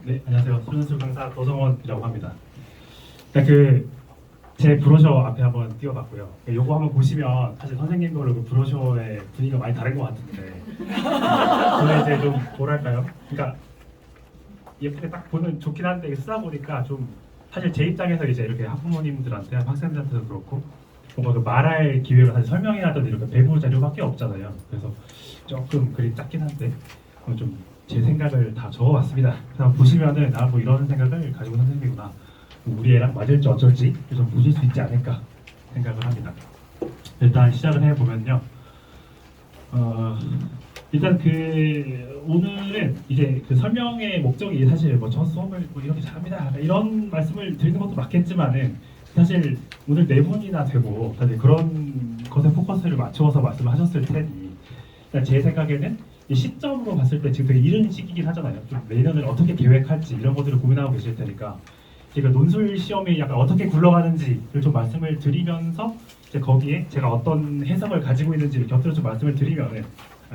네, 안녕하세요. 손현수 강사 도성원이라고 합니다. 제 브로셔 앞에 한번 띄워봤고요. 요거 한번 보시면 사실 선생님 거로 그 브로셔의 분위기가 많이 다른 것 같은데 저는 이제 좀 뭐랄까요? 그러니까 예쁘게 딱 보면 좋긴 한데 쓰다 보니까 좀 사실 제 입장에서 이제 이렇게 학부모님들한테 학생들한테도 그렇고 뭔가 그 말할 기회가 사실 설명이라든지 이렇게 배부 자료밖에 없잖아요. 그래서 조금 글이 작긴 한데 좀 제 생각을 다 적어봤습니다. 그래서 보시면은 뭐 이런 생각을 가지고 있는 선생님이구나. 우리 애랑 맞을지 어쩔지 좀 보실 수 있지 않을까 생각을 합니다. 일단 시작을 해보면요. 일단 오늘은 이제 그 설명의 목적이 사실 뭐 저 수업을 뭐 이렇게 잘합니다 이런 말씀을 드리는 것도 맞겠지만은 사실 오늘 네 분이나 되고 다들 그런 것에 포커스를 맞추어서 말씀을 하셨을 테니 일단 제 생각에는 이 시점으로 봤을 때 지금 되게 이른 시기긴 하잖아요. 좀 내년을 어떻게 계획할지 이런 것들을 고민하고 계실 테니까 제가 논술 시험이 약간 어떻게 굴러가는지를 좀 말씀을 드리면서 이제 거기에 제가 어떤 해석을 가지고 있는지를 곁들여 좀 말씀을 드리면은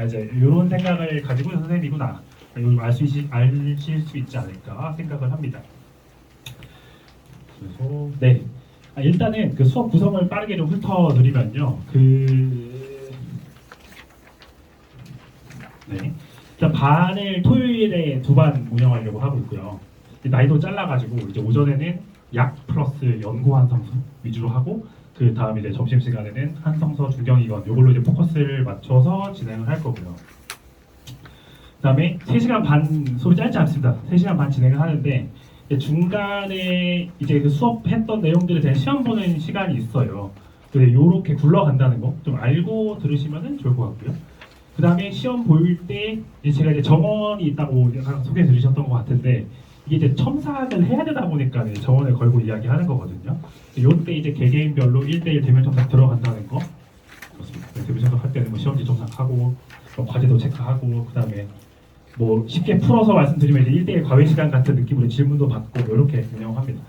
이제 이런 생각을 가지고 있는 선생님이구나 이걸 아실 수 있지 않을까 생각을 합니다. 그래서 네 일단은 그 수업 구성을 빠르게 좀 훑어드리면요. 네. 일단 반을 토요일에 2반 운영하려고 하고 있고요. 나이도 잘라가지고 이제 오전에는 약 플러스 연고 한성서 위주로 하고 그 다음 이제 점심 시간에는 한성서 중경이건 이걸로 이제 포커스를 맞춰서 진행을 할 거고요. 그다음에 3시간 반 소리 짧지 않습니다. 3시간 반 진행을 하는데 중간에 이제 그 수업했던 내용들에 대한 시험 보는 시간이 있어요. 근데 요렇게 굴러간다는 거 좀 알고 들으시면 좋을 것 같고요. 그 다음에 시험 볼 때 제가 이제 정원이 있다고 소개해 드리셨던 것 같은데 이게 이제 첨삭을 해야 되다 보니까 정원을 걸고 이야기하는 거거든요. 요때 이제 개개인별로 1대1 대면 첨삭 들어간다는 거 그렇습니다. 대면 첨삭 할 때는 뭐 시험지 첨삭하고 과제도 체크하고 그 다음에 뭐 쉽게 풀어서 말씀드리면 이제 1대1 과외 시간 같은 느낌으로 질문도 받고 이렇게 운영합니다.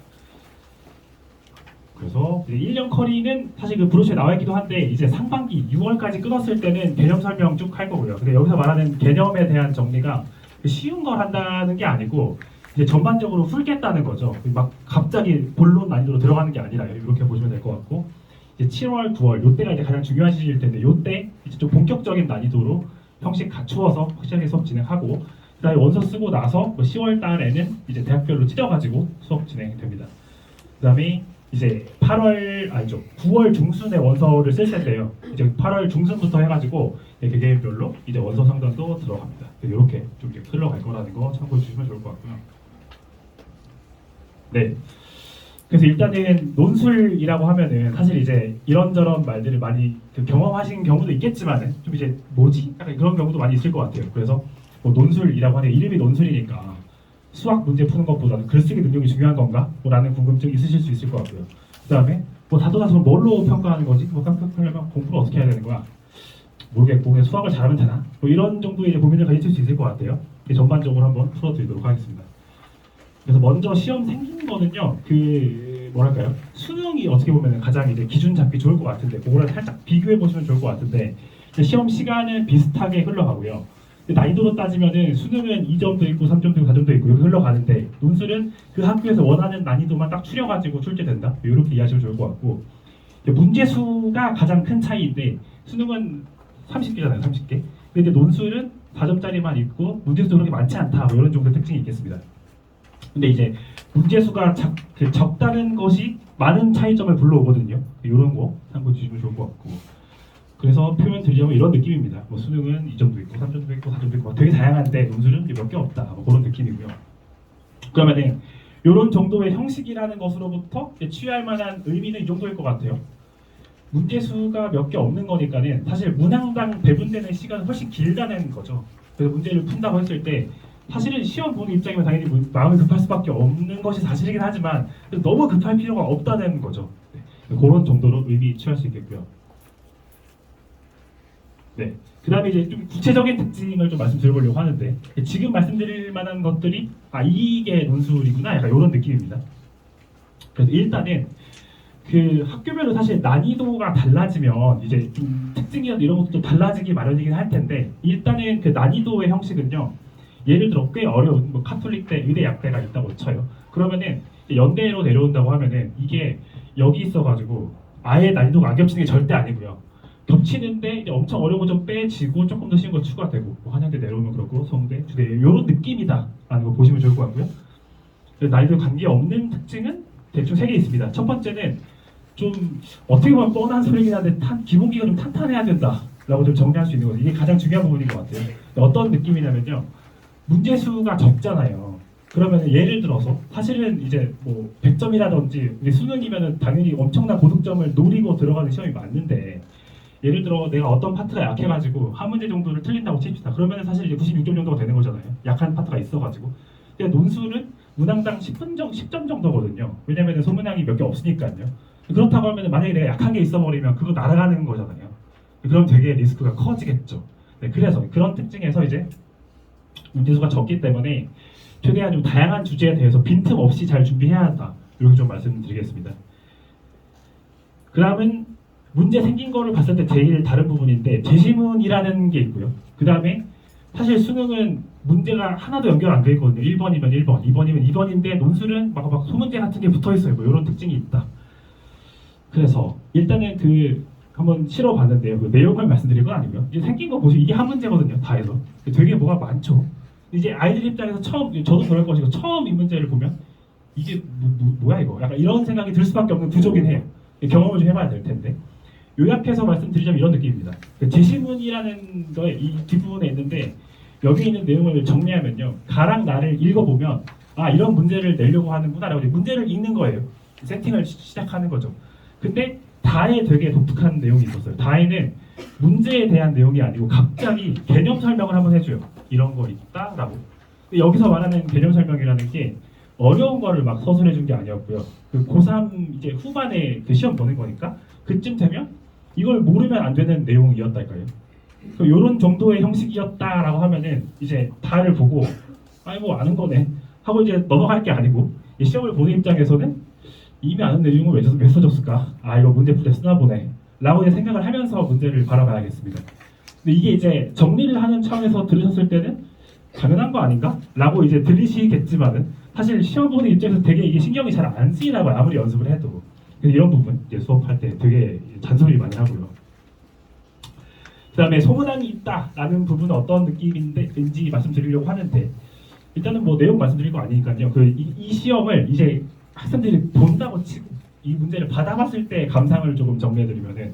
그래서 1년 커리는 사실 그 브로셔에 나와 있기도 한데 이제 상반기 6월까지 끊었을 때는 개념 설명 쭉 할 거고요. 근데 여기서 말하는 개념에 대한 정리가 쉬운 걸 한다는 게 아니고 이제 전반적으로 풀겠다는 거죠. 막 갑자기 본론 난이도로 들어가는 게 아니라 이렇게 보시면 될 것 같고 이제 7월, 9월 이때가 이제 가장 중요한 시기일 텐데 이때 이제 좀 본격적인 난이도로 형식 갖추어서 확실하게 수업 진행하고 그다음에 원서 쓰고 나서 뭐 10월 달에는 이제 대학별로 찢어가지고 수업 진행됩니다. 그다음에 이제 9월 중순에 원서를 쓸 텐데요. 이제 8월 중순부터 해가지고 개개인별로 이제 원서 상담도 들어갑니다. 이렇게 좀 이렇게 흘러갈 거라는 거 참고해 주시면 좋을 것 같고요. 네. 그래서 일단은 논술이라고 하면은 사실 이제 이런저런 말들을 많이 경험하신 경우도 있겠지만은 좀 이제 뭐지? 약간 그런 경우도 많이 있을 것 같아요. 그래서 뭐 논술이라고 하는 이름이 논술이니까 수학 문제 푸는 것보다는 글쓰기 능력이 중요한 건가? 라는 궁금증이 있으실 수 있을 것 같고요. 그 다음에 뭐 다도다서 뭘로 평가하는 거지? 뭐 평가하려면 공부를 어떻게 해야 되는 거야? 모르겠고 그냥 수학을 잘하면 되나? 뭐 이런 정도의 이제 고민을 가지실 수 있을 것 같아요. 전반적으로 한번 풀어드리도록 하겠습니다. 그래서 먼저 시험 생긴 거는요. 뭐랄까요? 수능이 어떻게 보면 가장 이제 기준 잡기 좋을 것 같은데 그거랑 살짝 비교해 보시면 좋을 것 같은데 시험 시간은 비슷하게 흘러가고요. 난이도로 따지면은 수능은 2점도 있고 3점도 있고 4점도 있고 이렇게 흘러가는데 논술은 그 학교에서 원하는 난이도만 딱 추려가지고 출제된다. 이렇게 이해하시면 좋을 것 같고 문제수가 가장 큰 차이인데 수능은 30개잖아요. 30개. 근데 논술은 4점짜리만 있고 문제수도 그렇게 많지 않다. 뭐 이런 정도의 특징이 있겠습니다. 근데 이제 문제수가 적다는 것이 많은 차이점을 불러오거든요. 이런 거 참고해 주시면 좋을 것 같고 그래서 표현 드리자면 이런 느낌입니다. 뭐 수능은 2점도 있고 3점도 있고 4점도 있고 되게 다양한데 논술은 몇 개 없다. 뭐 그런 느낌이고요. 그러면은 이런 정도의 형식이라는 것으로부터 취할 만한 의미는 이 정도일 것 같아요. 문제수가 몇 개 없는 거니까는 사실 문항당 배분되는 시간은 훨씬 길다는 거죠. 그래서 문제를 푼다고 했을 때 사실은 시험 보는 입장이면 당연히 마음이 급할 수밖에 없는 것이 사실이긴 하지만 너무 급할 필요가 없다는 거죠. 네. 그런 정도로 의미 취할 수 있겠고요. 네. 그 다음에 이제 좀 구체적인 특징을 좀 말씀드려보려고 하는데 지금 말씀드릴 만한 것들이 이게 논술이구나 약간 이런 느낌입니다. 그래서 일단은 그 학교별로 사실 난이도가 달라지면 이제 좀 특징이나 이런 것도 좀 달라지기 마련이긴 할 텐데 일단은 그 난이도의 형식은요. 예를 들어 꽤 어려운 뭐 카톨릭대, 의대, 약대가 있다고 쳐요. 그러면은 연대로 내려온다고 하면은 이게 여기 있어가지고 아예 난이도가 안 겹치는 게 절대 아니고요. 겹치는데 이제 엄청 어려운 거 좀 빼지고 조금 더 쉬운 거 추가되고 뭐 한양대 내려오면 그렇고 성대, 주대 이런 느낌이다라는 거 보시면 좋을 것 같고요. 난이도 관계없는 특징은 대충 3개 있습니다. 첫 번째는 좀 어떻게 보면 뻔한 소리긴 한데 기본기가 좀 탄탄해야 된다라고 좀 정리할 수 있는 거죠. 이게 가장 중요한 부분인 것 같아요. 어떤 느낌이냐면요. 문제수가 적잖아요. 그러면 예를 들어서 사실은 이제 뭐 100점이라든지 우리 수능이면은 당연히 엄청난 고득점을 노리고 들어가는 시험이 맞는데 예를 들어 내가 어떤 파트가 약해가지고 한 문제 정도를 틀린다고 칩시다. 그러면 사실 이제 96점 정도가 되는 거잖아요. 약한 파트가 있어가지고. 근데 논술은 문항당 10점 정도거든요. 왜냐면 소문항이 몇 개 없으니까요. 그렇다고 하면 만약에 내가 약한 게 있어버리면 그거 날아가는 거잖아요. 그럼 되게 리스크가 커지겠죠. 네, 그래서 그런 특징에서 이제 문제수가 적기 때문에 최대한 좀 다양한 주제에 대해서 빈틈없이 잘 준비해야 한다. 이렇게 좀 말씀드리겠습니다. 그 다음은 문제 생긴 거를 봤을 때 제일 다른 부분인데 제시문이라는 게 있고요. 그 다음에 사실 수능은 문제가 하나도 연결 안 돼 있거든요. 1번이면 1번, 2번이면 2번인데 논술은 막 소문제 같은 게 붙어 있어요. 뭐 이런 특징이 있다. 그래서 일단은 한번 실어봤는데요. 그 내용을 말씀드릴 건 아니고요. 이제 생긴 거 보시면 이게 한 문제거든요. 다 해서 되게 뭐가 많죠. 이제 아이들 입장에서 저도 그럴 것이고 처음 이 문제를 보면 이게 뭐야 이거? 약간 이런 생각이 들 수밖에 없는 구조긴 해요. 경험을 좀 해봐야 될 텐데. 요약해서 말씀드리자면 이런 느낌입니다. 그 제시문이라는 거에 이 뒷부분에 있는데 여기 있는 내용을 정리하면요. 가랑 나를 읽어보면 아 이런 문제를 내려고 하는구나라고 문제를 읽는 거예요. 세팅을 시작하는 거죠. 근데 다에 되게 독특한 내용이 있었어요. 다에는 문제에 대한 내용이 아니고 갑자기 개념 설명을 한번 해줘요. 이런 거 있다라고. 근데 여기서 말하는 개념 설명이라는 게 어려운 거를 막 서술해 준 게 아니었고요. 그 고3 이제 후반에 그 시험 보는 거니까 그쯤 되면 이걸 모르면 안 되는 내용이었달까요. 이런 정도의 형식이었다라고 하면은 이제 다를 보고 아니 뭐 아는 거네 하고 이제 넘어갈 게 아니고 시험을 보는 입장에서는 이미 아는 내용을 왜 써줬을까? 아 이거 문제 풀에 쓰나 보네 라고 이제 생각을 하면서 문제를 바라봐야겠습니다. 근데 이게 이제 정리를 하는 차원에서 들으셨을 때는 당연한 거 아닌가? 라고 이제 들리시겠지만은 사실 시험 보는 입장에서 되게 이게 신경이 잘 안 쓰이나 봐요. 아무리 연습을 해도. 이런 부분 이제 수업할 때 되게 잔소리 많이 하고요. 그 다음에 소문항이 있다라는 부분은 어떤 느낌인지 말씀드리려고 하는데 일단은 뭐 내용 말씀드릴 거 아니니까요. 이 시험을 이제 학생들이 본다고 치고 이 문제를 받아봤을 때 감상을 조금 정리해드리면은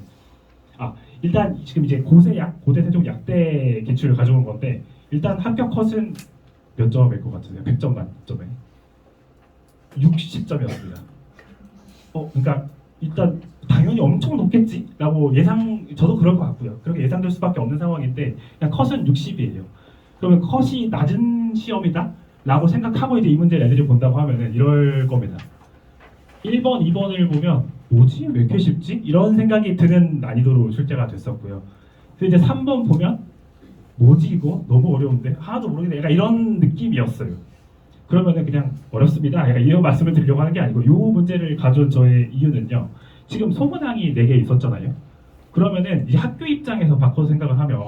일단 지금 이제 고대 세종 약대 기출을 가져온 건데 일단 합격 컷은 몇 점일 것 같으세요? 100점 만점에 60점이었습니다. 그러니까 일단 당연히 엄청 높겠지라고 저도 그럴 것 같고요. 그렇게 예상될 수밖에 없는 상황인데 그냥 컷은 60이에요. 그러면 컷이 낮은 시험이다라고 생각하고 이제 이 문제를 애들이 본다고 하면은 이럴 겁니다. 1번, 2번을 보면 뭐지? 왜 이렇게 쉽지? 이런 생각이 드는 난이도로 출제가 됐었고요. 근데 이제 3번 보면 뭐지 이거? 너무 어려운데? 하나도 모르겠네. 약간 이런 느낌이었어요. 그러면은 그냥 어렵습니다. 약간 이런 말씀을 드리려고 하는 게 아니고 이 문제를 가져온 저의 이유는요. 지금 소문항이 4개 있었잖아요. 그러면은 이제 학교 입장에서 바꿔서 생각을 하면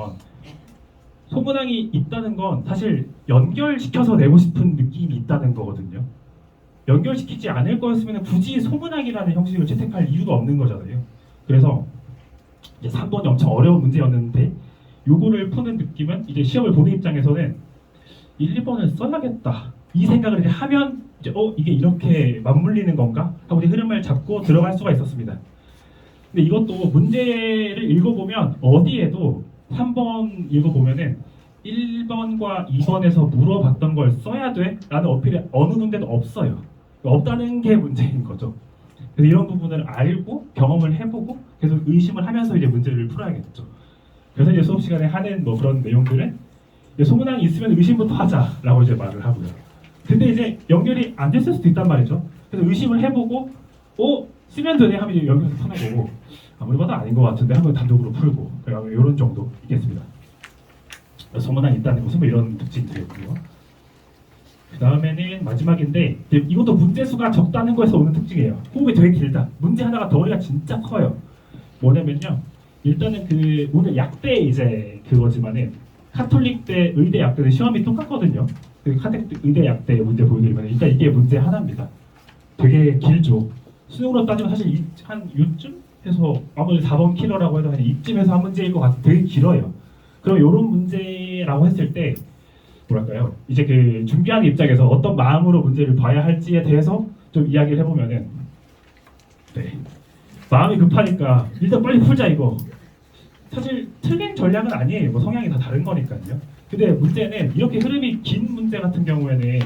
소문항이 있다는 건 사실 연결시켜서 내고 싶은 느낌이 있다는 거거든요. 연결시키지 않을 거였으면 굳이 소문항이라는 형식을 채택할 이유가 없는 거잖아요. 그래서 이제 3번이 엄청 어려운 문제였는데 요거를 푸는 느낌은 이제 시험을 보는 입장에서는 1, 2번을 써야겠다. 이 생각을 이제 하면 이제 이게 이렇게 맞물리는 건가? 하고 이제 흐름을 잡고 들어갈 수가 있었습니다. 근데 이것도 문제를 읽어보면 어디에도 3번 읽어보면은 1번과 2번에서 물어봤던 걸 써야 돼? 라는 어필이 어느 군데도 없어요. 없다는 게 문제인 거죠. 그래서 이런 부분을 알고 경험을 해보고 계속 의심을 하면서 이제 문제를 풀어야겠죠. 그래서 이제 수업 시간에 하는 뭐 그런 내용들은 소문항이 있으면 의심부터 하자라고 이제 말을 하고요. 근데 이제 연결이 안 됐을 수도 있단 말이죠. 그래서 의심을 해보고 쓰면 되네 하면 이제 연결해서 푸는 거고 아무리 봐도 아닌 것 같은데 한번 단독으로 풀고 이런 정도 있겠습니다. 소문항이 있다는 것은 뭐 이런 특징들이었고요. 그 다음에는 마지막인데 이제 이것도 문제수가 적다는 거에서 오는 특징이에요. 호흡이 되게 길다. 문제 하나가 덩어리가 진짜 커요. 뭐냐면요. 일단은 그 오늘 약대 이제 그거지만은 카톨릭대 의대 약대는 시험이 똑같거든요. 그 의대 약대 문제 보여드리면 일단 이게 문제 하나입니다. 되게 길죠. 수능으로 따지면 사실 한 6쯤 해서 아무래도 4번 킬러라고 해도 한 이쯤에서 한 문제일 것 같아요. 되게 길어요. 그럼 이런 문제라고 했을 때 뭐랄까요? 이제 그 준비하는 입장에서 어떤 마음으로 문제를 봐야 할지에 대해서 좀 이야기를 해보면은 네. 마음이 급하니까 일단 빨리 풀자 이거. 사실 틀린 전략은 아니에요. 뭐 성향이 다 다른 거니까요. 근데 문제는 이렇게 흐름이 긴 문제 같은 경우에는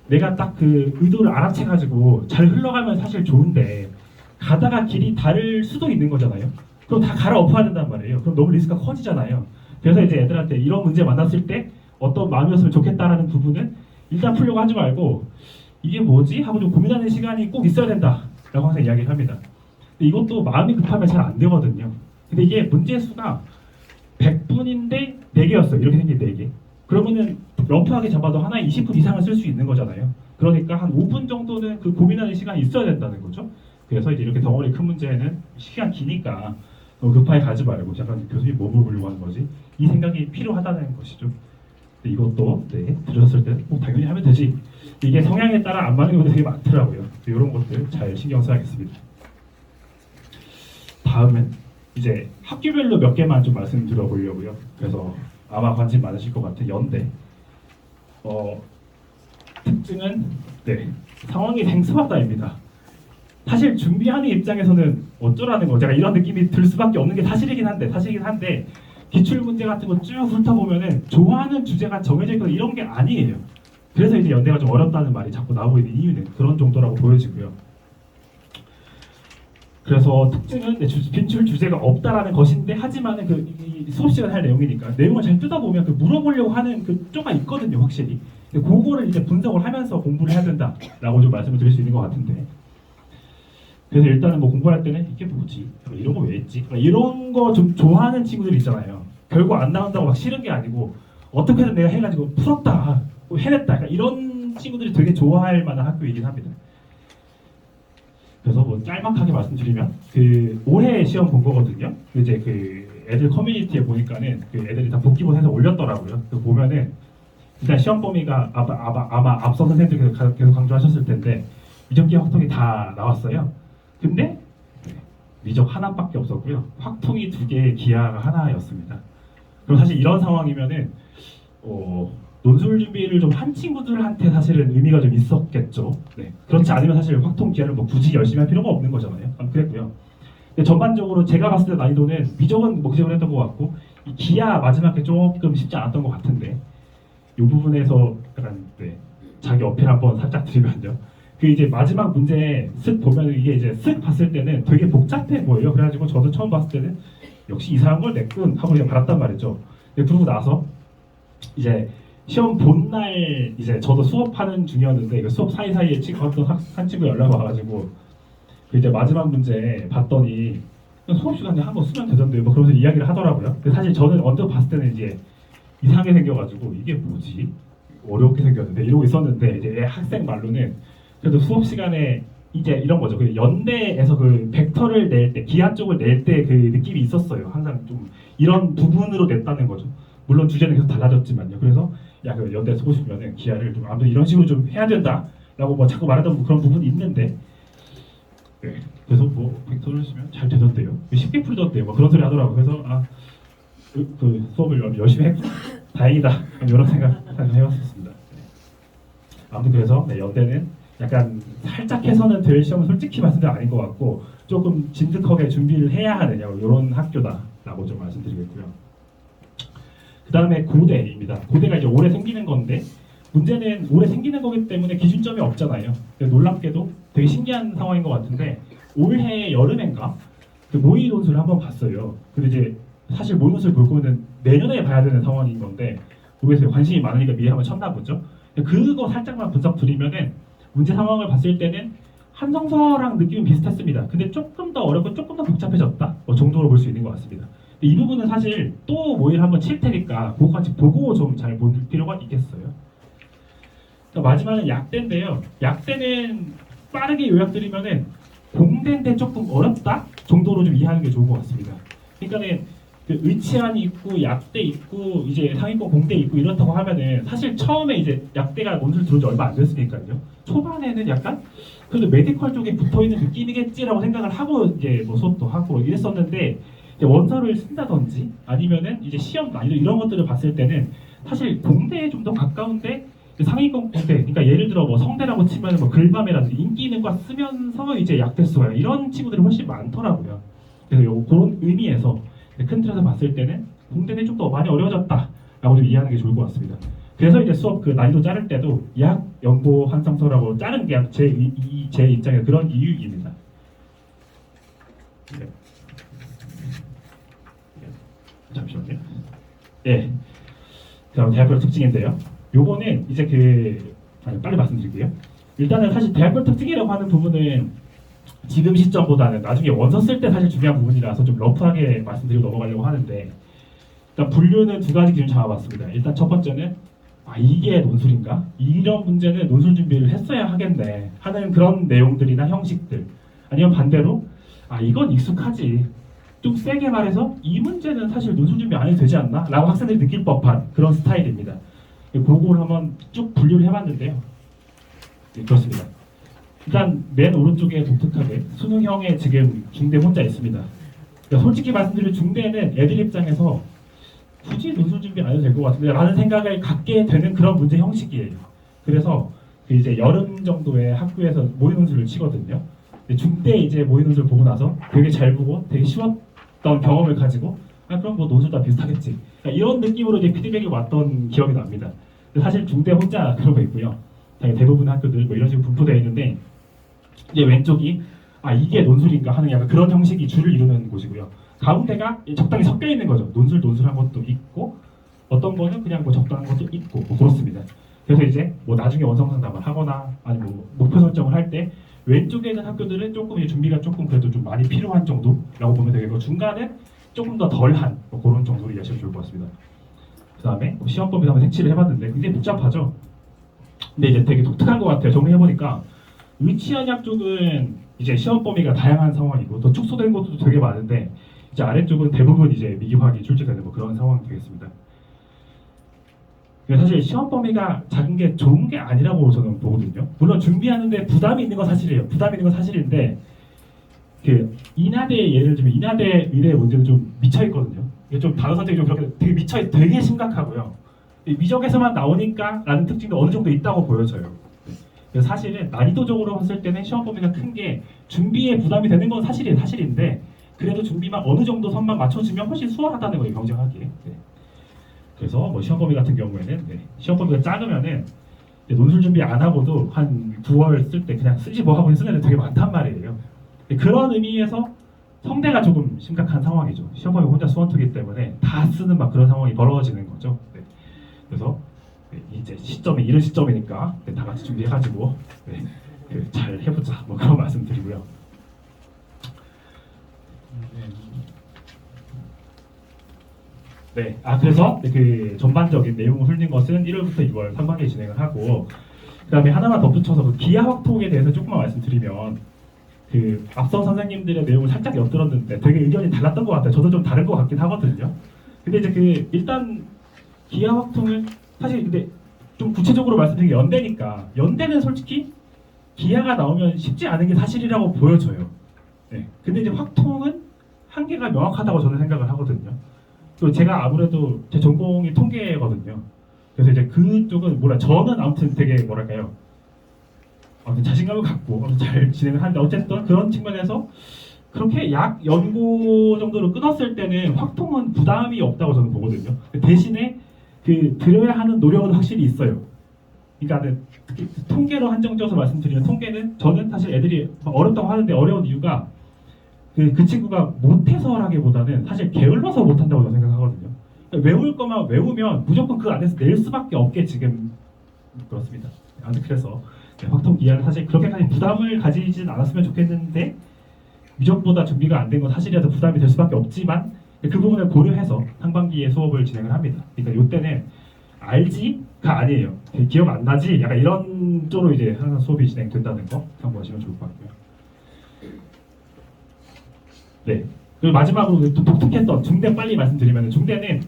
내가 딱 그 의도를 알아채가지고 잘 흘러가면 사실 좋은데 가다가 길이 다를 수도 있는 거잖아요. 그럼 다 갈아엎어야 된단 말이에요. 그럼 너무 리스크가 커지잖아요. 그래서 이제 애들한테 이런 문제 만났을 때 어떤 마음이었으면 좋겠다라는 부분은 일단 풀려고 하지 말고 이게 뭐지? 하고 좀 고민하는 시간이 꼭 있어야 된다라고 항상 이야기를 합니다. 근데 이것도 마음이 급하면 잘 안 되거든요. 근데 이게 문제 수가 100분인데 4개였어요. 이렇게 생긴 4개. 그러면은 러프하게 잡아도 하나에 20분 이상을 쓸 수 있는 거잖아요. 그러니까 한 5분 정도는 그 고민하는 시간이 있어야 된다는 거죠. 그래서 이제 이렇게 덩어리 큰 문제는 시간 기니까 너무 급하게 가지 말고 잠깐 교수님 뭐 물어보려고 하는 거지? 이 생각이 필요하다는 것이죠. 이것도 네, 들으셨을 때 당연히 하면 되지. 이게 성향에 따라 안 맞는 것들이 되게 많더라고요. 이런 것들 잘 신경 써야겠습니다. 다음은 이제 학교별로 몇 개만 좀 말씀드려보려고요. 그래서 아마 관심 많으실 것 같은 연대. 특징은 네, 상황이 생소하다입니다. 사실 준비하는 입장에서는 어쩌라는 거 제가 이런 느낌이 들 수밖에 없는 게 사실이긴 한데 기출 문제 같은 거 쭉 훑어보면은 좋아하는 주제가 정해져 있거나 이런 게 아니에요. 그래서 이제 연대가 좀 어렵다는 말이 자꾸 나오고 있는 이유는 그런 정도라고 보여지고요. 그래서 특징은 빈출 주제가 없다라는 것인데 하지만은 이 수업 시간 할 내용이니까 내용을 잘 뜯어보면 그 물어보려고 하는 그 쪼가 있거든요, 확실히. 근데 그거를 이제 분석을 하면서 공부를 해야 된다라고 좀 말씀을 드릴 수 있는 것 같은데. 그래서 일단은 뭐 공부할 때는 이게 뭐지? 이런 거 왜 했지? 이런 거 좀 좋아하는 친구들 있잖아요. 결국 안 나온다고 막 싫은 게 아니고 어떻게든 내가 해가지고 풀었다, 뭐 해냈다. 이런 친구들이 되게 좋아할 만한 학교이긴 합니다. 그래서 뭐 짤막하게 말씀드리면 그 올해 시험 본 거거든요. 이제 그 애들 커뮤니티에 보니까는 그 애들이 다 복기본해서 올렸더라고요. 그 보면은 일단 시험 범위가 아마 앞서 선생님들 계속 강조하셨을 텐데 미적기 확통이 다 나왔어요. 근데 미적 하나밖에 없었고요. 확통이 2개, 기하가 하나였습니다. 그럼 사실 이런 상황이면은 논술 준비를 좀 한 친구들한테 사실은 의미가 좀 있었겠죠. 네. 그렇지 않으면 사실 확통 기하를 뭐 굳이 열심히 할 필요가 없는 거잖아요. 그랬고요. 근데 전반적으로 제가 봤을 때 난이도는 미적은 목적을 했던 것 같고 이 기하 마지막에 조금 쉽지 않았던 것 같은데 이 부분에서 약간 네, 자기 어필 한번 살짝 드리면요. 그 이제 마지막 문제 쓱 보면 이게 이제 쓱 봤을 때는 되게 복잡해 보여요. 그래가지고 저도 처음 봤을 때는 역시 이상한 걸 냈군 하고 그냥 받았단 말이죠. 그러고 나서 이제 시험 본날 이제 저도 수업하는 중이었는데 수업 사이사이에 어떤 한 친구 연락 와가지고 그 이제 마지막 문제 봤더니 수업 시간에 한번 쓰면 되던데요. 뭐 그러면서 이야기를 하더라고요. 근데 사실 저는 언뜻 봤을 때는 이제 이상하게 생겨가지고 이게 뭐지? 어렵게 생겼는데 이러고 있었는데 이제 학생 말로는 그래도 수업 시간에 이제 이런 거죠. 그 연대에서 그 벡터를 낼 때, 기하 쪽을 낼 때 그 느낌이 있었어요. 항상 좀 이런 부분으로 냈다는 거죠. 물론 주제는 계속 달라졌지만요. 그래서 야, 그 연대 쓰고 싶으면은 기하를 좀 아무튼 이런 식으로 좀 해야 된다라고 뭐 자꾸 말하던 뭐 그런 부분이 있는데, 네. 그래서 뭐 벡터를 쓰면 잘 되던데요. 쉽게 풀던데요. 뭐 그런 소리 하더라고. 그래서 그 수업을 열심히 했구나. 다행이다. 이런 생각 해봤었습니다. 네. 아무튼 그래서 네, 연대는 약간 살짝 해서는 될 시험은 솔직히 말씀드리면 아닌 것 같고 조금 진득하게 준비를 해야 하는 이런 학교다라고 좀 말씀드리겠고요. 그 다음에 고대입니다. 고대가 이제 올해 생기는 건데 문제는 올해 생기는 거기 때문에 기준점이 없잖아요. 놀랍게도 되게 신기한 상황인 것 같은데 올해 여름엔가 그 모의 논술을 한번 봤어요. 근데 이제 사실 모의 논술 볼 거는 내년에 봐야 되는 상황인 건데 모르겠어요. 관심이 많으니까 미리 한번 쳤나 보죠. 그거 살짝만 분석 드리면은 문제 상황을 봤을 때는 한성서랑 느낌은 비슷했습니다. 근데 조금 더 어렵고 조금 더 복잡해졌다 정도로 볼 수 있는 것 같습니다. 이 부분은 사실 또 모의를 한번 칠 테니까 그거까지 보고 좀 잘 볼 필요가 있겠어요. 마지막은 약대인데요. 약대는 빠르게 요약드리면은 공대인데 조금 어렵다 정도로 좀 이해하는 게 좋은 것 같습니다. 그러니까는 그 의치안이 있고 약대 있고 이제 상위권 공대 있고 이렇다고 하면은 사실 처음에 이제 약대가 논술 들어온 지 얼마 안 됐으니까요. 초반에는 약간 그래도 메디컬 쪽에 붙어 있는 느낌이겠지라고 생각을 하고 이제 뭐 수업도 하고 이랬었는데 이제 원서를 쓴다든지 아니면은 이제 시험 난이도 이런 것들을 봤을 때는 사실 공대에 좀 더 가까운데 그 상위권 공대, 그러니까 예를 들어 뭐 성대라고 치면 뭐 글밤이라든지 인기 있는 과 쓰면서 이제 약대 써요. 이런 친구들이 훨씬 많더라고요. 그래서 그런 의미에서 큰 틀에서 봤을 때는 공대는 좀 더 많이 어려워졌다라고 좀 이해하는 게 좋을 것 같습니다. 그래서 이제 수업 그 난이도 자를 때도 약, 연고, 환상서라고 자른 게 제 입장에 그런 이유입니다. 네. 잠시만요. 예. 자, 대학교 특징인데요. 요거는 이제 빨리 말씀드릴게요. 일단은 사실 대학교 특징이라고 하는 부분은 지금 시점보다는 나중에 원서 쓸 때 사실 중요한 부분이라서 좀 러프하게 말씀드리고 넘어가려고 하는데 일단 분류는 두 가지 기준 잡아봤습니다. 일단 첫 번째는 이게 논술인가? 이런 문제는 논술 준비를 했어야 하겠네 하는 그런 내용들이나 형식들 아니면 반대로 이건 익숙하지 좀 세게 말해서 이 문제는 사실 논술 준비 안 해도 되지 않나? 라고 학생들이 느낄 법한 그런 스타일입니다. 그걸 한번 쭉 분류를 해봤는데요. 네, 그렇습니다. 일단 맨 오른쪽에 독특하게 수능형에 지금 중대 혼자 있습니다. 그러니까 솔직히 말씀드리면 중대는 애들 입장에서 굳이 논술 준비 안 해도 될 것 같은데 라는 생각을 갖게 되는 그런 문제 형식이에요. 그래서 이제 여름 정도에 학교에서 모의 논술을 치거든요. 중대 이제 모의 논술 보고 나서 되게 잘 보고 되게 쉬웠던 경험을 가지고 그럼 뭐 논술 다 비슷하겠지. 그러니까 이런 느낌으로 이제 피드백이 왔던 기억이 납니다. 사실 중대 혼자 그러고 있고요. 대부분의 학교들 뭐 이런 식으로 분포되어 있는데 이제 왼쪽이 이게 논술인가 하는 약간 그런 형식이 줄을 이루는 곳이고요. 가운데가 적당히 섞여 있는 거죠. 논술한 것도 있고 어떤 거는 그냥 뭐 적당한 것도 있고 뭐 그렇습니다. 그래서 이제 뭐 나중에 원서 상담을 하거나 아니면 뭐 목표 설정을 할 때 왼쪽에 있는 학교들은 조금 이제 준비가 조금 그래도 좀 많이 필요한 정도라고 보면 되겠고 중간은 조금 더 덜한 뭐 그런 정도로 이해하시면 좋을 것 같습니다. 그 다음에 시험법에서 한번 색칠을 해봤는데 굉장히 복잡하죠. 근데 이제 되게 독특한 것 같아요. 정리해보니까 의치안약 쪽은 이제 시험 범위가 다양한 상황이고 더 축소된 것도 되게 많은데 이제 아래쪽은 대부분 이제 미기화학이 출제되는 뭐 그런 상황이 되겠습니다. 사실 시험 범위가 작은 게 좋은 게 아니라고 저는 보거든요. 물론 준비하는데 부담이 있는 건 사실이에요. 부담이 있는 건 사실인데 인하대 예를 들면 인하대 의대 문제는 좀 미쳐 있거든요. 이게 좀 단어 선택이 좀 그렇게 되게 심각하고요. 미적에서만 나오니까 라는 특징도 어느 정도 있다고 보여져요. 그래서 사실은 난이도적으로 봤을 때는 시험 범위가 큰 게 준비에 부담이 되는 건 사실인데 그래도 준비만 어느 정도 선만 맞춰주면 훨씬 수월하다는 거예요, 경쟁하기에. 네. 그래서 뭐 시험 범위 같은 경우에는 시험 범위가 작으면은 논술 준비 안 하고도 한 9월 쓸 때 그냥 쓰지 뭐 하고 쓰는 애들 되게 많단 말이에요. 그런 의미에서 성대가 조금 심각한 상황이죠. 시험 범위 혼자 수원투기 때문에 다 쓰는 막 그런 상황이 벌어지는 거죠. 네. 그래서 이제 시점이 이런 시점이니까 다 같이 준비해가지고 잘 해보자 뭐 그런 말씀드리고요. 네, 그래서 전반적인 내용을 훑는 것은 1월부터 6월 상반기에 진행을 하고 그다음에 하나만 덧붙여서 기하 확통에 대해서 조금만 말씀드리면 앞선 선생님들의 내용을 살짝 엿들었는데 되게 의견이 달랐던 것 같아요. 저도 좀 다른 것 같긴 하거든요. 근데 이제 일단 기하 확통은 사실 근데 좀 구체적으로 말씀드리면 연대니까 연대는 솔직히 기하가 나오면 쉽지 않은 게 사실이라고 보여져요. 네. 근데 이제 확통은 한계가 명확하다고 저는 생각을 하거든요. 또 제가 아무래도 제 전공이 통계거든요. 그래서 이제 그쪽은 저는 아무튼 되게 아무튼 자신감을 갖고 잘 진행을 하는데 어쨌든 그런 측면에서 그렇게 약 연고 정도로 끊었을 때는 확통은 부담이 없다고 저는 보거든요. 대신에 들여야 하는 노력은 확실히 있어요. 그러니까 통계로 한정지어서 말씀드리면 통계는 저는 사실 애들이 어렵다고 하는데 어려운 이유가 그 친구가 못해서라기보다는 사실 게을러서 못한다고 저는 생각하거든요. 외울 거만 외우면 무조건 그 안에서 낼 수밖에 없게 지금 그렇습니다. 아무튼 그래서 확통 기한은 사실 그렇게까지 부담을 가지진 않았으면 좋겠는데 미적보다 준비가 안 된 건 사실이라서 부담이 될 수밖에 없지만 그 부분을 고려해서 상반기에 수업을 진행을 합니다. 그러니까 이때는 알지 아니에요. 기억 안 나지? 약간 이런 쪽으로 이제 항상 수업이 진행된다는 거 참고하시면 좋을 것 같고요. 네. 그리고 마지막으로 또 독특했던 중대 빨리 말씀드리면 중대는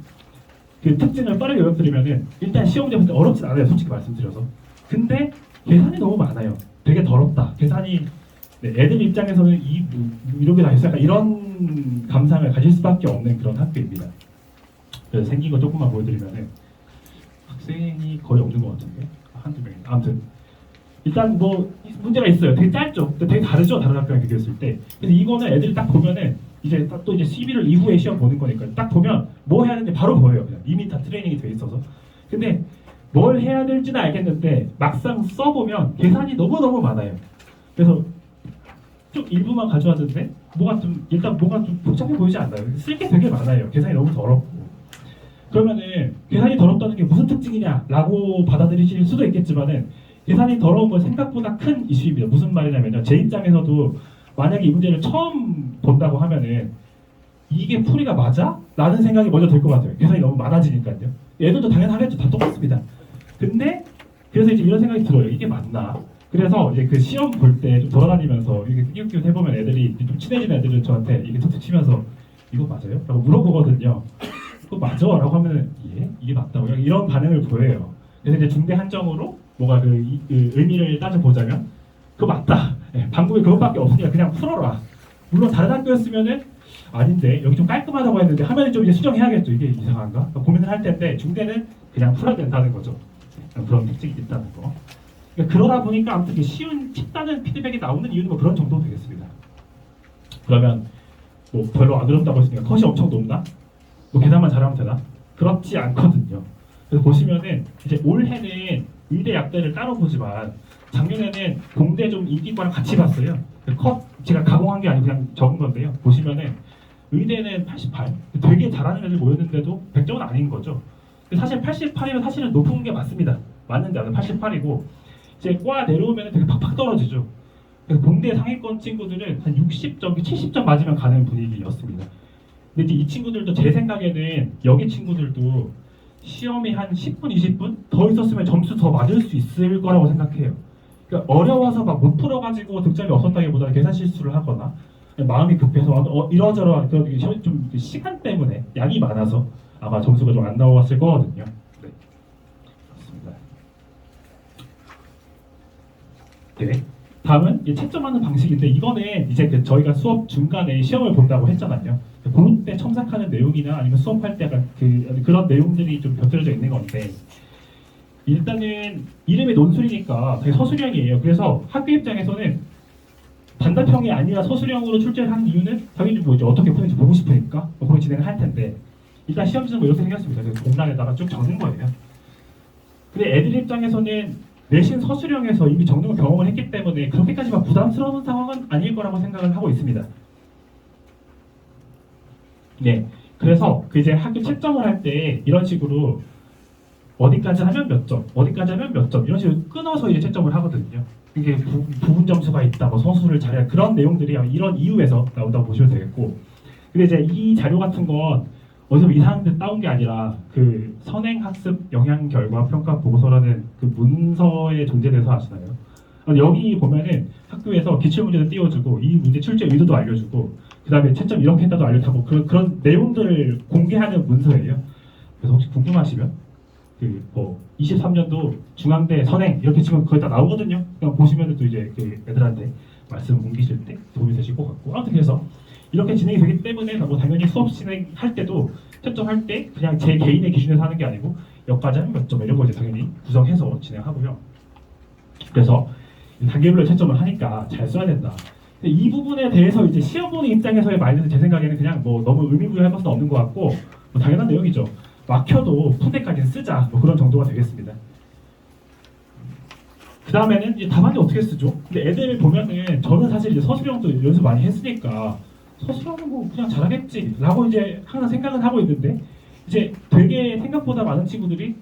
그 특징을 빠르게 외워드리면은 일단 시험 문제 어렵진 않아요. 솔직히 말씀드려서. 근데 계산이 너무 많아요. 되게 더럽다. 계산이 네, 애들 입장에서는 이렇게 다 있어 약간 이런 감상을 가질 수밖에 없는 그런 학교입니다. 그래서 생긴 거 조금만 보여드리면은 학생이 거의 없는 것 같은데 한두 명이 아무튼 일단 뭐 문제가 있어요. 되게 짧죠. 되게 다르죠. 다른 학교랑 비교했을 때. 그래서 이거는 애들이 딱 보면은 이제 또 이제 11월 이후에 시험 보는 거니까 딱 보면 뭐 해야 되는지 바로 보여요. 그냥 이미 다 트레이닝이 돼 있어서. 근데 뭘 해야 될지는 알겠는데 막상 써보면 계산이 너무너무 많아요. 그래서 좀 일부만 가져왔는데 뭐가 좀 일단 뭐가 좀 복잡해 보이지 않나요? 쓸 게 되게 많아요. 계산이 너무 더럽고. 그러면은 계산이 더럽다는 게 무슨 특징이냐라고 받아들이실 수도 있겠지만은 계산이 더러운 건 생각보다 큰 이슈입니다. 무슨 말이냐면요. 제 입장에서도 만약에 이 문제를 처음 본다고 하면은 이게 풀이가 맞아? 라는 생각이 먼저 들 것 같아요. 계산이 너무 많아지니까요. 애들도 당연하겠죠. 다 똑같습니다. 근데 그래서 이제 이런 생각이 들어요. 이게 맞나? 그래서 이제 그 시험 볼 때 좀 돌아다니면서 이렇게 끼웃끼웃 해보면 애들이 좀 친해진 애들은 저한테 이게 툭툭 치면서 이거 맞아요? 라고 물어보거든요. 그거 맞아? 라고 하면 예? 이게 맞다고 이런 반응을 보여요. 그래서 이제 중대 한정으로 뭐가 그 의미를 따져보자면 그거 맞다. 네, 방법이 그것밖에 없으니까 그냥 풀어라. 물론 다른 학교였으면은 아닌데 여기 좀 깔끔하다고 했는데 하면 좀 이제 수정해야겠죠. 이게 이상한가? 고민을 할 텐데 중대는 그냥 풀어야 된다는 거죠. 그런 특징이 있다는 거. 그러니까 그러다 보니까 아무튼 쉽다는 피드백이 나오는 이유는 뭐 그런 정도 되겠습니다. 그러면 뭐 별로 안 어렵다고 했으니까 컷이 엄청 높나? 뭐 계산만 잘하면 되나? 그렇지 않거든요. 그래서 보시면은 이제 올해는 의대 약대를 따로 보지만 작년에는 공대 좀 인기과랑 같이 봤어요. 컷 제가 가공한 게 아니고 그냥 적은 건데요. 보시면은 의대는 88. 되게 잘하는 애들 모였는데도 100점은 아닌 거죠. 사실 88이면 사실은 높은 게 맞습니다. 맞는데 88이고 이제 과 내려오면 되게 팍팍 떨어지죠. 그래서 공대 상위권 친구들은 한 60점, 70점 맞으면 가는 분위기였습니다. 근데 이제 이 친구들도 제 생각에는 여기 친구들도 시험이 한 10분, 20분 더 있었으면 점수 더 맞을 수 있을 거라고 생각해요. 그러니까 어려워서 막 못 풀어가지고 득점이 없었다기보다 계산 실수를 하거나 마음이 급해서 이러저러 좀 시간 때문에 양이 많아서 아마 점수가 좀 안 나왔을 거거든요. 네, 그렇습니다. 네. 다음은 이제 채점하는 방식인데 이거는 이제 저희가 수업 중간에 시험을 본다고 했잖아요. 그럴 때 첨삭하는 내용이나 아니면 수업할 때 약간 그런 내용들이 좀 곁들여져 있는 건데 일단은 이름이 논술이니까 되게 서술형이에요. 그래서 학교 입장에서는 단답형이 아니라 서술형으로 출제를 하는 이유는 당연히 뭐 이제 어떻게 푸는지 보고 싶으니까 그런 진행을 할 텐데 일단 시험지는 뭐 이렇게 생겼습니다. 그래서 공란에다가 쭉 적는 거예요. 근데 애들 입장에서는 내신 서술형에서 이미 적는 경험을 했기 때문에 그렇게까지 막 부담스러운 상황은 아닐 거라고 생각을 하고 있습니다. 네, 그래서 그 이제 학교 채점을 할 때 이런 식으로 어디까지 하면 몇 점, 어디까지 하면 몇 점 이런 식으로 끊어서 이제 채점을 하거든요. 이게 부분 점수가 있다, 뭐 서술을 잘해야 그런 내용들이 이런 이유에서 나온다고 보시면 되겠고. 근데 이제 이 자료 같은 건 어디서 이상한 데 따온 게 아니라 그 선행학습 영향 결과 평가 보고서라는 그 문서의 존재돼서 아시나요? 여기 보면은 학교에서 기출문제도 띄워주고 이 문제 출제 의도도 알려주고 그 다음에 채점 이렇게 했다도 알려주고 그런 내용들을 공개하는 문서예요. 그래서 혹시 궁금하시면 그 뭐 23년도 중앙대 선행 이렇게 치면 거의 다 나오거든요. 그냥 보시면 또 이제 그 애들한테 말씀 옮기실 때 도움이 되실 것 같고 아무튼 그래서 이렇게 진행이 되기 때문에 뭐 당연히 수업 진행할 때도 채점할 때 그냥 제 개인의 기준에서 하는 게 아니고 여기까지 하면 몇 점 이런 거 이제 당연히 구성해서 진행하고요. 그래서 단계별로 채점을 하니까 잘 써야 된다. 근데 이 부분에 대해서 이제 시험 보는 입장에서의 말은 제 생각에는 그냥 뭐 너무 의미부여할 것은 없는 것 같고 뭐 당연한 내용이죠. 막혀도 푼 데까지는 쓰자 뭐 그런 정도가 되겠습니다. 그 다음에는 이제 답안지 어떻게 쓰죠? 근데 애들 보면은 저는 사실 이제 서술형도 연습 많이 했으니까 서술형은 뭐 그냥 잘하겠지 라고 이제 항상 생각은 하고 있는데 이제 되게 생각보다 많은 친구들이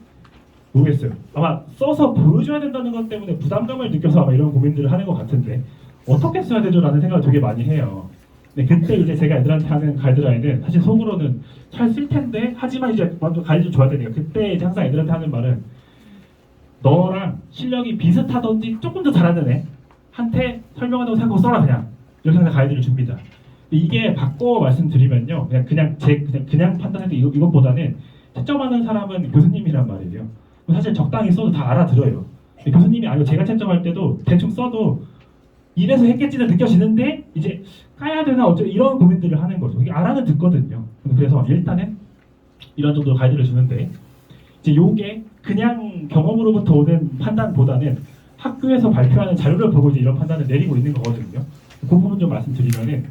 모르겠어요. 아마 써서 보여줘야 된다는 것 때문에 부담감을 느껴서 아마 이런 고민들을 하는 것 같은데 어떻게 써야 되죠? 라는 생각을 되게 많이 해요. 근데 그때 이제 제가 애들한테 하는 가이드라인은 사실 속으로는 잘 쓸 텐데 하지만 이제 먼저 가이드를 줘야 되니까 그때 이제 항상 애들한테 하는 말은 너랑 실력이 비슷하던지 조금 더 잘하는 애한테 설명한다고 생각하고 써라 그냥 이렇게 하는 가이드를 줍니다. 이게 바꿔 말씀드리면요, 그냥 판단해도 이것보다는 채점하는 사람은 교수님이란 말이에요. 사실 적당히 써도 다 알아들어요. 교수님이 아니고 제가 채점할 때도 대충 써도 이래서 했겠지는 느껴지는데 이제 까야 되나 어쩌 이런 고민들을 하는 거죠. 이게 알아는 듣거든요. 그래서 일단은 이런 정도 가이드를 주는데 이제 요게 그냥 경험으로부터 오는 판단보다는 학교에서 발표하는 자료를 보고 이제 이런 판단을 내리고 있는 거거든요. 그 부분 좀 말씀드리면은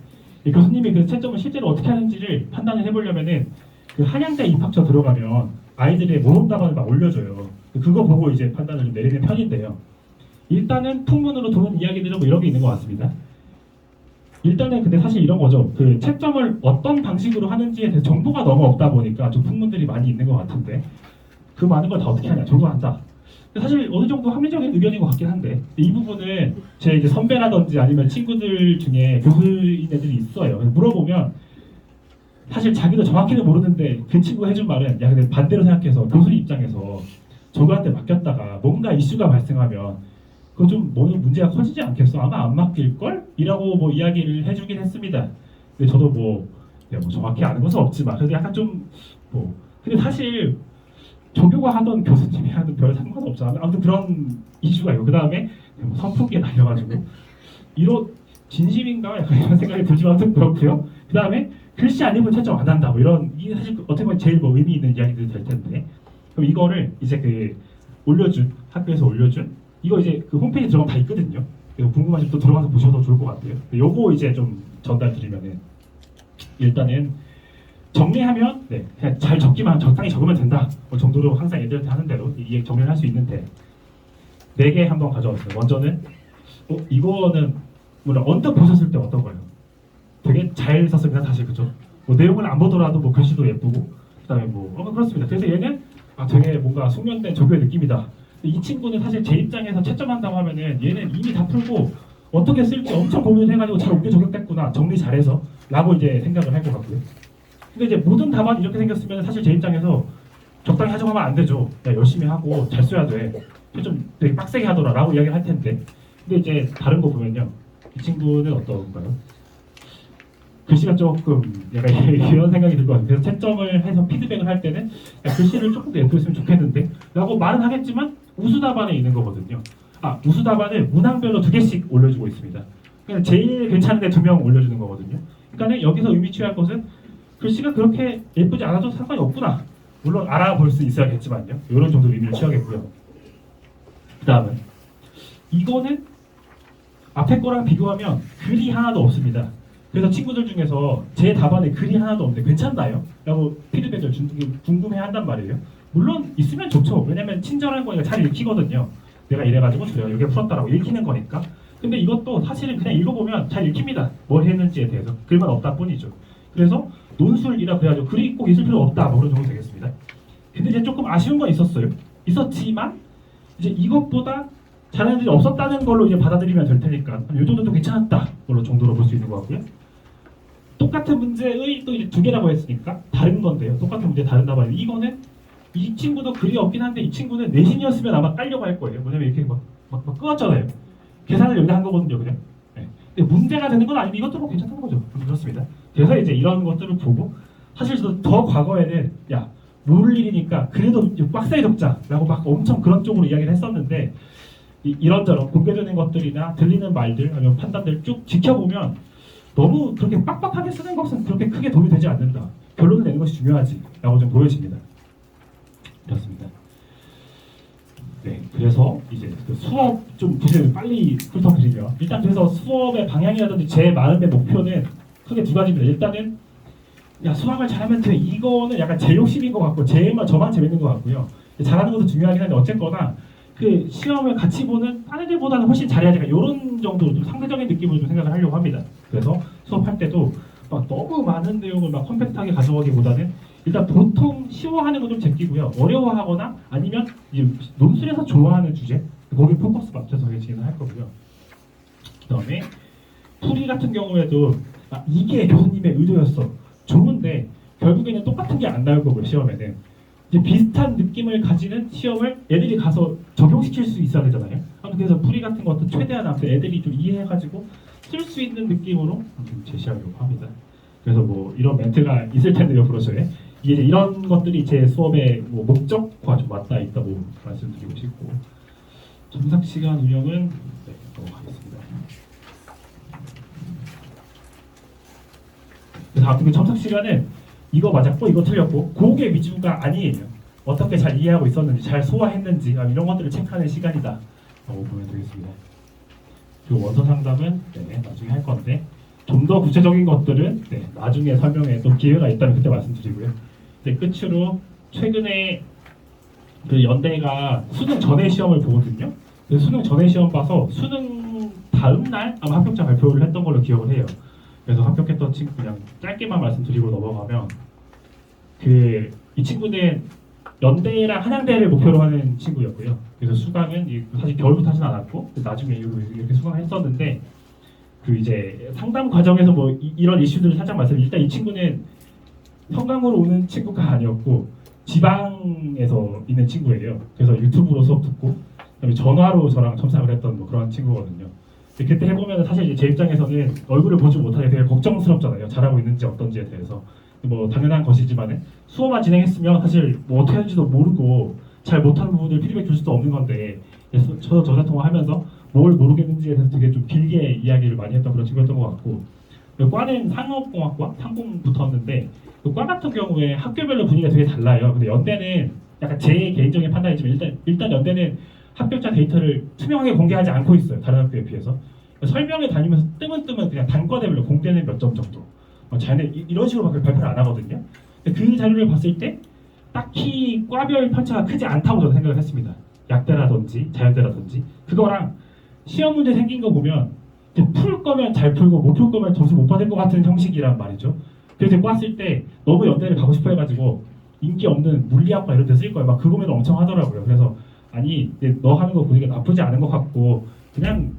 교수님이 그 채점을 실제로 어떻게 하는지를 판단을 해보려면은 그 한양대 입학처 들어가면 아이들의 모범 답안을 막 올려줘요. 그거 보고 이제 판단을 좀 내리는 편인데요. 일단은 풍문으로 도는 이야기들은 뭐 이런 게 있는 것 같습니다. 일단은 근데 사실 이런 거죠. 그 채점을 어떤 방식으로 하는지에 대해서 정보가 너무 없다 보니까 좀 풍문들이 많이 있는 것 같은데 그 많은 걸 다 어떻게 하냐? 저거 한다. 사실 어느 정도 합리적인 의견인 것 같긴 한데 이 부분은 제 이제 선배라든지 아니면 친구들 중에 교수인 애들이 있어요. 물어보면 사실 자기도 정확히는 모르는데 그 친구가 해준 말은 야 근데 반대로 생각해서 교수 입장에서 저거한테 맡겼다가 뭔가 이슈가 발생하면 그거 좀 뭐 문제가 커지지 않겠어? 아마 안 맡길걸? 이라고 뭐 이야기를 해주긴 했습니다. 근데 저도 뭐 정확히 아는 것은 없지만 그래도 약간 좀 뭐 근데 사실 조교가 하던 교수님이 하든 별 상관없잖아. 아무튼 그런 이슈가 있고 그 다음에 뭐 선풍기에 날려가지고 이런 진심인가? 약간 이런 생각이 들지만 아무튼 그렇고요. 그 다음에 글씨 안 읽으면 채점 안 한다. 뭐 이런 이게 사실 어떻게 보면 제일 뭐 의미 있는 이야기들이 될 텐데 그럼 이거를 이제 그 올려준 학교에서 올려준 이거 이제 그 홈페이지 들어가면 다 있거든요. 그래서 궁금하시면 또 들어가서 보셔도 좋을 것 같아요. 요거 이제 좀 전달 드리면은 일단은 정리하면 그냥 잘 적기만 적당히 적으면 된다 뭐 정도로 항상 애들한테 하는 대로 이해 정리를 할 수 있는데 4개 한번 가져왔어요. 먼저는 이거는 물론 언뜻 보셨을 때 어떤가요? 되게 잘 썼습니다. 사실 그죠? 뭐 내용을 안 보더라도 뭐 글씨도 예쁘고 그다음에 뭐 그렇습니다. 그래서 얘는 되게 뭔가 숙련된 조교의 느낌이다. 이 친구는 사실 제 입장에서 채점한다고 하면은 얘는 이미 다 풀고 어떻게 쓸지 엄청 고민을 해가지고 잘 옮겨 적용됐구나 정리 잘해서 라고 이제 생각을 할 것 같고요. 근데 이제 모든 답안이 이렇게 생겼으면 사실 제 입장에서 적당히 하정하면 안 되죠. 야, 열심히 하고 잘 써야 돼. 좀 되게 빡세게 하더라 라고 이야기를 할 텐데 근데 이제 다른 거 보면요. 이 친구는 어떤가요? 글씨가 조금 약간 이런 생각이 들 것 같아요. 그래서 채점을 해서 피드백을 할 때는 야, 글씨를 조금 더 예쁘셨으면 좋겠는데 라고 말은 하겠지만 우수답안에 있는 거거든요. 우수답안을 문항별로 2개씩 올려주고 있습니다. 그냥 제일 괜찮은데 2명 올려주는 거거든요. 그러니까 여기서 의미 취할 것은 글씨가 그렇게 예쁘지 않아도 상관이 없구나. 물론 알아볼 수 있어야겠지만요. 이런 정도 의미를 취하겠고요. 그 다음은 이거는 앞에 거랑 비교하면 글이 하나도 없습니다. 그래서 친구들 중에서 제 답안에 글이 하나도 없는데 괜찮나요? 라고 피드백을 궁금해한단 말이에요. 물론 있으면 좋죠. 왜냐면 친절한 거니까 잘 읽히거든요. 내가 이래가지고 저희가 이렇게 풀었다라고 읽히는 거니까. 근데 이것도 사실은 그냥 읽어보면 잘 읽힙니다. 뭘 했는지에 대해서. 글만 없다 뿐이죠. 그래서 논술이라 그래가지고 글이 꼭 있을 필요 없다. 뭐 그런 정도 되겠습니다. 근데 이제 조금 아쉬운 건 있었어요. 있었지만 이제 이것보다 잘하는 애들이 없었다는 걸로 이제 받아들이면 될 테니까 이 정도도 괜찮았다. 걸로 정도로 볼 수 있는 것 같고요. 똑같은 문제의 또 이제 2개라고 했으니까 다른 건데요. 똑같은 문제 다른 답안이 이거는 이 친구도 글이 없긴 한데 이 친구는 내신이었으면 아마 깔려고 할 거예요. 왜냐면 이렇게 막 끄었잖아요. 계산을 여기다 한 거거든요, 그냥. 네. 근데 문제가 되는 건 아니면 이것도 뭐 괜찮은 거죠. 그렇습니다. 그래서 이제 이런 것들을 보고 사실 저도 더 과거에는 야 모를 일이니까 그래도 빡세게 적자라고 막 엄청 그런 쪽으로 이야기를 했었는데 이런저런 공개되는 것들이나 들리는 말들 아니면 판단들 쭉 지켜보면 너무 그렇게 빡빡하게 쓰는 것은 그렇게 크게 도움이 되지 않는다. 결론을 내는 것이 중요하지라고 좀 보여집니다. 그렇습니다. 네, 그래서 이제 그 수업 좀 구체적으로 빨리 훑어드리면 일단 그래서 수업의 방향이라든지 제 마음의 목표는 크게 2가지입니다. 일단은 야 수학을 잘하면 돼. 이거는 약간 제 욕심인 것 같고 저만 재밌는 것 같고요. 잘하는 것도 중요하긴 한데 어쨌거나 그 시험을 같이 보는 딴 애들보다는 훨씬 잘해야지 이런 정도로 좀 상대적인 느낌으로 좀 생각을 하려고 합니다. 그래서 수업할 때도 막 너무 많은 내용을 막 컴팩트하게 가져가기보다는 일단 보통 쉬워하는 거 좀 제끼고요. 어려워하거나 아니면 이제 논술에서 좋아하는 주제 거기 포커스 맞춰서 진행할 거고요. 그다음에 풀이 같은 경우에도 이게 교수님의 의도였어. 좋은데 결국에는 똑같은 게 안 나올 거고요. 시험에는 이제 비슷한 느낌을 가지는 시험을 애들이 가서 적용시킬 수 있어야 되잖아요. 아무튼 그래서 풀이 같은 것도 최대한 아무튼 애들이 좀 이해해가지고 쓸 수 있는 느낌으로 좀 제시하려고 합니다. 그래서 뭐 이런 멘트가 있을 텐데요, 브로셔에. 이게 이제 이런 것들이 제 수업의 뭐 목적과 좀 맞닿아 있다고 말씀드리고 싶고, 점삭 시간 운영은 네, 넘어가겠습니다. 그래서 아무튼 그 점삭 시간은 이거 맞았고 이거 틀렸고 그게 위주가 아니에요. 어떻게 잘 이해하고 있었는지, 잘 소화했는지 이런 것들을 체크하는 시간이다 라고 보면 되겠습니다. 그 원서 상담은 네, 나중에 할 건데 좀 더 구체적인 것들은 네, 나중에 설명에 또 기회가 있다면 그때 말씀드리고요. 네, 끝으로 최근에 그 연대가 수능 전에 시험을 보거든요. 그래서 수능 전에 시험 봐서 수능 다음 날 아마 합격자 발표를 했던 걸로 기억을 해요. 그래서 합격했던 친구 그냥 짧게만 말씀드리고 넘어가면 이 친구는 연대랑 한양대를 목표로 하는 친구였고요. 그래서 수강은 사실 겨울부터 하진 않았고 나중에 이렇게 수강했었는데 그 이제 상담 과정에서 뭐 이런 이슈들을 살짝 말씀드리면 일단 이 친구는 성강으로 오는 친구가 아니었고 지방에서 있는 친구예요. 그래서 유튜브로 수업 듣고 그다음에 전화로 저랑 첨삭을 했던 뭐 그런 친구거든요. 그때 해보면 사실 이제 제 입장에서는 얼굴을 보지 못하게 되게 걱정스럽잖아요. 잘하고 있는지 어떤지에 대해서. 뭐 당연한 것이지만 수업만 진행했으면 사실 뭐 어떻게 하는지도 모르고 잘 못하는 부분을 피드백 줄 수도 없는 건데 저도 전화통화하면서 뭘 모르겠는지에 대해서 되게 좀 길게 이야기를 많이 했던 그런 친구였던 것 같고, 과는 상업공학과 상공 붙었는데 과 같은 경우에 학교별로 분위기가 되게 달라요. 근데 연대는 약간 제 개인적인 판단이지만 일단 연대는 합격자 데이터를 투명하게 공개하지 않고 있어요. 다른 학교에 비해서. 설명회 다니면서 뜨문뜨문 그냥 단과대별로 공대는 몇 점 정도. 자네 이런 식으로밖에 발표를 안 하거든요. 그 자료를 봤을 때 딱히 과별 편차가 크지 않다고 저는 생각을 했습니다. 약대라든지 자연대라든지 그거랑 시험 문제 생긴 거 보면 풀 거면 잘 풀고 못 풀 거면 점수 못 받을 것 같은 형식이란 말이죠. 그래서 과 쓸 때 너무 연대를 가고 싶어 해가지고 인기 없는 물리학과 이런 데 쓸 거예요. 막 그거 고민을 엄청 하더라고요. 그래서 아니 너 하는 거 보니까 나쁘지 않은 것 같고 그냥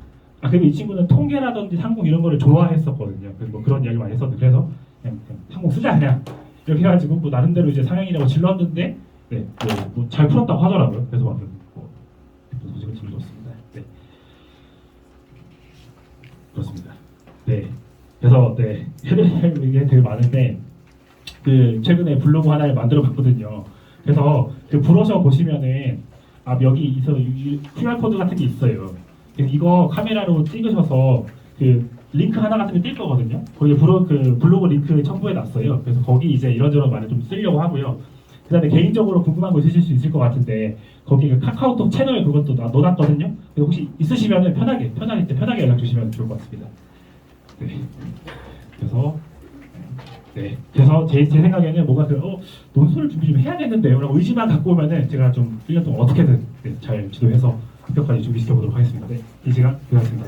그리고 이 친구는 통계라든지 상공 이런 거를 좋아했었거든요. 그래서 뭐 그런 이야기 많이 했었는데 그래서 그냥 상공 쓰자 그냥 이렇게 해가지고 뭐 나름대로 이제 상향이라고 질렀는데 네, 뭐 잘 풀었다고 하더라고요. 그래서 완전 뭐 소식을 들려줬습니다. 네, 그렇습니다. 네, 그래서 네 해드릴 게 되게 많은데 그 최근에 블로그 하나를 만들어봤거든요. 그래서 그 브로셔 보시면은 여기 QR 코드 같은 게 있어요. 이거 카메라로 찍으셔서 그 링크 하나 같은 게 뜰 거거든요. 거기 블로그 링크 첨부해 놨어요. 그래서 거기 이제 이런저런 말을 좀 쓰려고 하고요. 그다음에 개인적으로 궁금한 거 있으실 수 있을 것 같은데 거기 그 카카오톡 채널 그것도 넣어놨거든요. 혹시 있으시면은 편하게 연락 주시면 좋을 것 같습니다. 네. 그래서 제 생각에는 뭔가 논술을 준비 좀 해야겠는데요. 라고 의지만 갖고 오면은 제가 좀 1년 동안 어떻게든 잘 지도해서 합격까지 준비시켜보도록 하겠습니다. 네, 이 시간 고맙습니다.